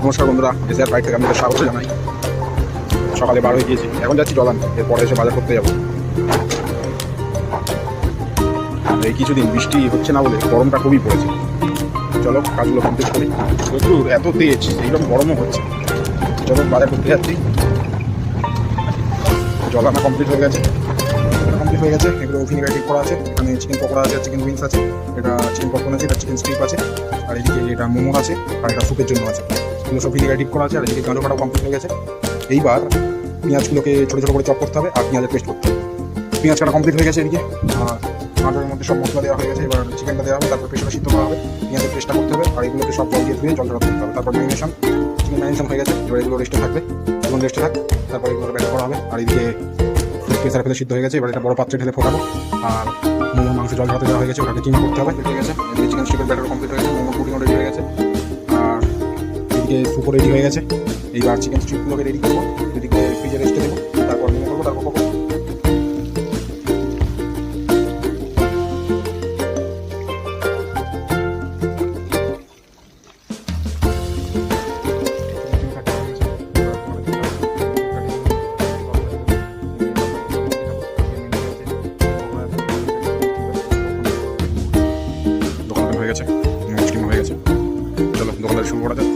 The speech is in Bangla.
নমস্কার বন্ধুরা, এসআর বাইক থেকে আপনাদের স্বাগত জানাই। সকালে বার হয়ে গিয়েছি, এখন যাচ্ছি জলান, এরপরে এসে বাজার করতে যাবো। এই কিছুদিন বৃষ্টি হচ্ছে না বলে গরমটা খুবই পড়েছে। চলো কাজগুলো কমপ্লিট করি। প্রচুর এত তেজ, এইরকম গরমও হচ্ছে। চলো বাজার করতে যাচ্ছি। জলানা কমপ্লিট হয়ে গেছে, এগুলো ভিনিগার ঠিক করা আছে। এখানে চিকেন পকোড়া আছে, চিকেন উইংস আছে, এটা চিকেন পপকর্ন আছে, এটা চিকেন স্ট্রিপ আছে, আর এদিকে এটা মোমো আছে, আর এটা স্যুপের জন্য আছে। এগুলো সব ভিনিগার ঠিক করা আছে। আর এদিকে গাঁজর কাটাও কমপ্লিট হয়ে গেছে। এইবার পেঁয়াজগুলোকে ছোটো ছোটো করে চপ করতে হবে আর পেঁয়াজের পেস্ট করতে হবে। পেঁয়াজ কাটা কমপ্লিট হয়ে গেছে এদিকে, আর গাঁজরের মধ্যে সব মশলা দেওয়া হয়ে গেছে। এবার চিকেনটা দেওয়া হবে, তারপর পেস্টটা সিদ্ধ করা হবে, পেঁয়াজের পেস্টটা করতে হবে, আর এগুলোকে সব জল দিয়ে ধুয়ে জল ঝরাতে দিতে হবে। তারপর ম্যারিনেশন, চিকেন ম্যারিনেশন হয়ে গেছে। এবার এগুলো রেস্টে থাকবে, এখন রেস্টে থাক, তারপর এগুলো ব্যাটার করা হবে। আর এদিকে প্রেসার ফেলে সিদ্ধ হয়ে গেছে। এবার এটা বড় পাত্রে ঢেলে ফোটাবো। আর মোমো মাংস জল ঝরাতে দেওয়া হয়ে গেছে, ওটাকে চিনি করতে হবে, হয়ে গেছে। এদিকে চিকেন স্ট্রিপের ব্যাটার কমপ্লিট হয়ে গেছে, মোমো পুডিংও রেডি হয়ে গেছে, আর এদিকে স্যুপও রেডি হয়ে গেছে। এইবার চিকেন স্ট্রিপগুলোকে রেডি করবো, এদিকে ফ্রিজে রেস্টে দেবো, তারপর মোমো করবো, তারপর করবো। হয়ে গেছে, মোমো স্টিম হয়ে গেছে। চলো দোকানদার শুরু করা যাক।